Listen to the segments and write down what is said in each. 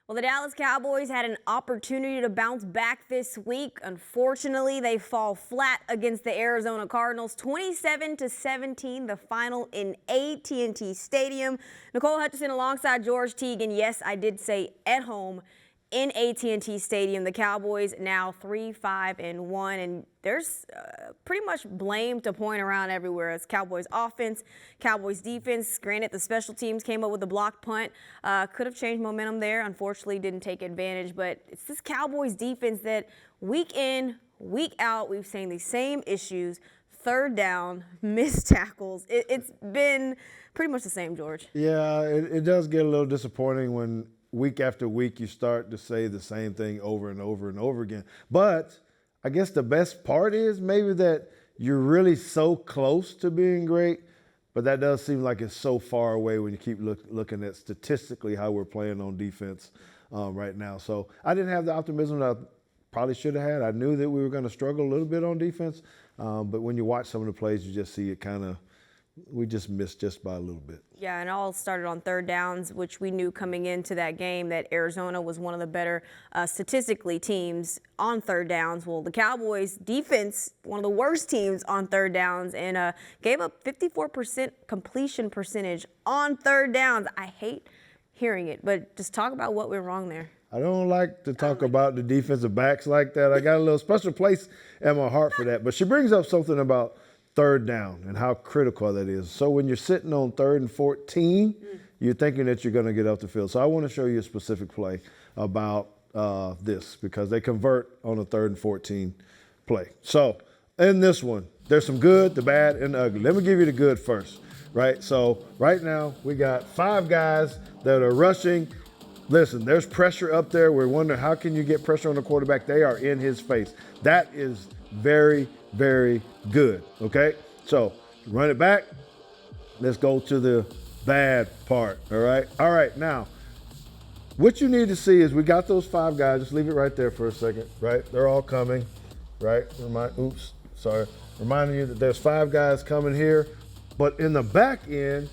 Well, the Dallas Cowboys had an opportunity to bounce back this week. Unfortunately, they fall flat against the Arizona Cardinals, 27-17, the final in AT&T Stadium. Nicole Hutchison alongside George Teague, and yes, I did say at home in AT&T Stadium. The Cowboys now 3-5-1, and there's pretty much blame to point around everywhere. It's Cowboys offense, Cowboys defense. Granted, the special teams came up with a blocked punt. Could have changed momentum there. Unfortunately, didn't take advantage. But it's this Cowboys defense that week in, week out, we've seen the same issues. Third down, missed tackles. It's been pretty much the same, George. Yeah, it does get a little disappointing when week after week you start to say the same thing over and over and over again. But I guess the best part is maybe that you're really so close to being great, but that does seem like it's so far away when you keep looking at statistically how we're playing on defense right now. So I didn't have the optimism that I probably should have had. I knew that we were going to struggle a little bit on defense, but when you watch some of the plays, you just see it we just missed just by a little bit. Yeah, and it all started on third downs, which we knew coming into that game that Arizona was one of the better statistically teams on third downs. Well, the Cowboys defense, one of the worst teams on third downs, and gave up 54% completion percentage on third downs. I hate hearing it, but just talk about what went wrong there. I don't like to talk about the defensive backs like that. I got a little special place in my heart for that. But she brings up something about third down and how critical that is. So when you're sitting on 3rd and 14, you're thinking that you're going to get up the field. So I want to show you a specific play about this because they convert on a 3rd and 14 play. So in this one, there's some good, the bad, and the ugly. Let me give you the good first, right? So right now we got 5 guys that are rushing. Listen, there's pressure up there. We're wondering how can you get pressure on the quarterback? They are in his face. That is very, very good, okay? So run it back. Let's go to the bad part, all right? All right, now, what you need to see is we got those 5 guys. Just leave it right there for a second, right? They're all coming, right? Reminding you that there's 5 guys coming here. But in the back end,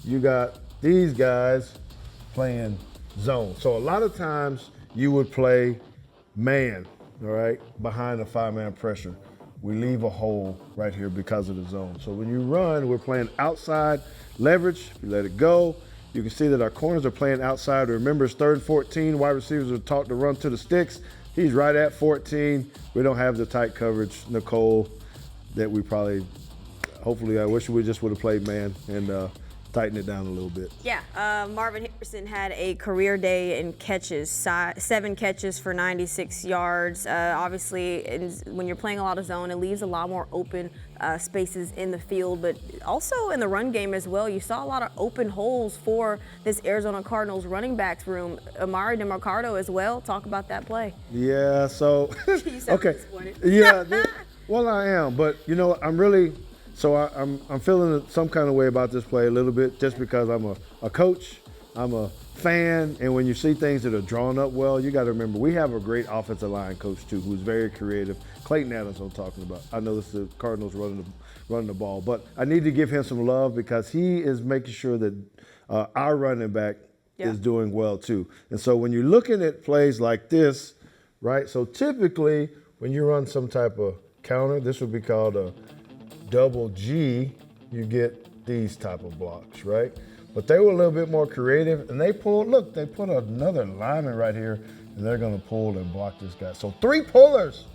you got these guys playing zone. So a lot of times you would play man, all right, behind a 5-man pressure. We leave a hole right here because of the zone. So when you run, we're playing outside leverage. You let it go. You can see that our corners are playing outside. Remember, it's 3rd and 14. Wide receivers are taught to run to the sticks. He's right at 14. We don't have the tight coverage, Nicole, that we hopefully, I wish we just would have played man and tighten it down a little bit. Yeah, Marvin Harrison had a career day in catches, 7 catches for 96 yards. Obviously, when you're playing a lot of zone, it leaves a lot more open spaces in the field, but also in the run game as well. You saw a lot of open holes for this Arizona Cardinals running backs room. Amari DeMarcado as well. Talk about that play. Yeah, so, You sound okay. disappointed. Yeah, well, I am, but, I'm feeling some kind of way about this play a little bit just because I'm a coach, I'm a fan, and when you see things that are drawn up well, you got to remember we have a great offensive line coach too who's very creative. Clayton Adams I'm talking about. I know this is the Cardinals running the ball, but I need to give him some love because he is making sure that our running back is doing well too. And so when you're looking at plays like this, right, so typically when you run some type of counter, this would be called a double G, you get these type of blocks, right? But they were a little bit more creative, and they put another lineman right here, and they're gonna pull and block this guy. So 3 pullers,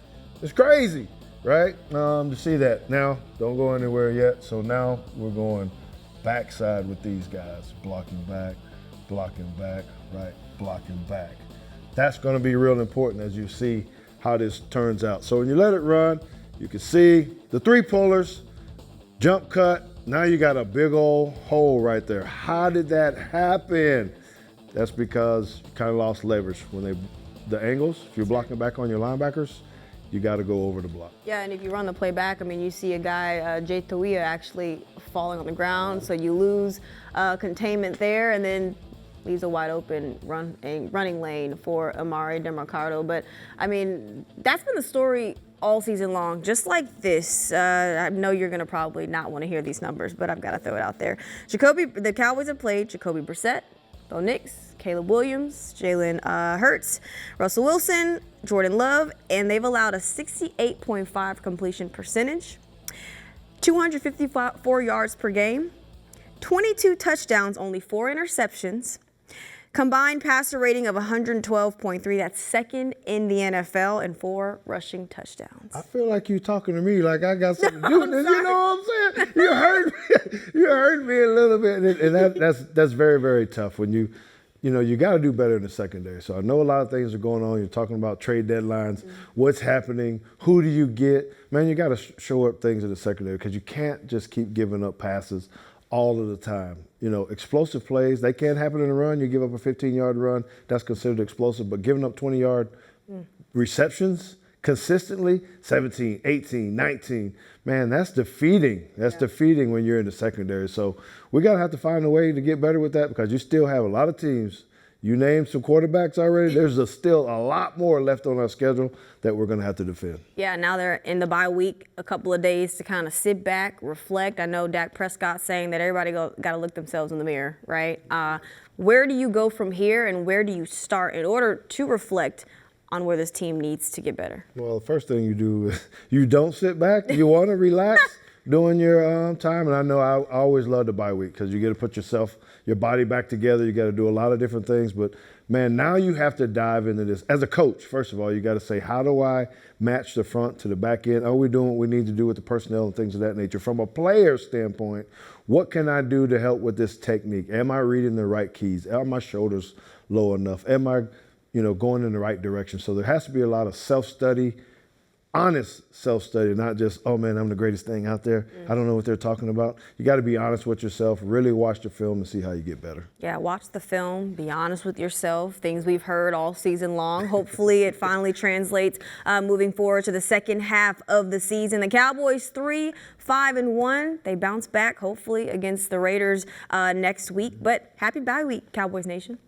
it's crazy, right? To see that. Now, don't go anywhere yet. So now we're going backside with these guys, blocking back, right, blocking back. That's gonna be real important as you see how this turns out. So when you let it run, you can see the 3 pullers, jump cut, now you got a big old hole right there. How did that happen? That's because you kind of lost leverage when the angles, if you're blocking back on your linebackers, you got to go over the block. Yeah, and if you run the play back, I mean, you see a guy, Jay Tawia, actually falling on the ground, so you lose containment there, and then leaves a wide open running lane for Amari DeMarcado. But, I mean, that's been the story all season long, just like this. I know you're going to probably not want to hear these numbers, but I've got to throw it out there. The Cowboys have played Jacoby Brissett, Bo Nix, Caleb Williams, Jalen Hurts, Russell Wilson, Jordan Love, and they've allowed a 68.5 completion percentage, 254 yards per game, 22 touchdowns, only 4 interceptions, combined passer rating of 112.3. That's second in the NFL, and 4 rushing touchdowns. I feel like you're talking to me like I got something to do with this. You know what I'm saying? You heard me a little bit, and that's very, very tough when you got to do better in the secondary. So I know a lot of things are going on. You're talking about trade deadlines, what's happening, who do you get? Man, you got to show up things in the secondary because you can't just keep giving up passes all of the time. Explosive plays, they can't happen in a run. You give up a 15-yard run, that's considered explosive. But giving up 20-yard receptions consistently, 17, 18, 19, man, that's defeating. That's defeating when you're in the secondary. So we got to have to find a way to get better with that because you still have a lot of teams. You named some quarterbacks already. There's still a lot more left on our schedule that we're going to have to defend. Yeah, now they're in the bye week, a couple of days to kind of sit back, reflect. I know Dak Prescott saying that everybody got to look themselves in the mirror, right? Where do you go from here, and where do you start in order to reflect on where this team needs to get better? Well, the first thing you do is you don't sit back. You want to relax during your time. And I know I always love the bye week because you get to put your body back together. You got to do a lot of different things. But, man, now you have to dive into this. As a coach, first of all, you got to say, how do I match the front to the back end? Are we doing what we need to do with the personnel and things of that nature? From a player standpoint, what can I do to help with this technique? Am I reading the right keys? Are my shoulders low enough? Am I going in the right direction? So there has to be a lot of self-study, honest self-study, not just, oh man, I'm the greatest thing out there. I don't know what they're talking about. You got to be honest with yourself, really watch the film and see how you get better. Yeah, watch the film, be honest with yourself, things we've heard all season long. Hopefully it finally translates moving forward to the second half of the season. The Cowboys 3-5-1. They bounce back, hopefully, against the Raiders next week. But happy bye week, Cowboys Nation.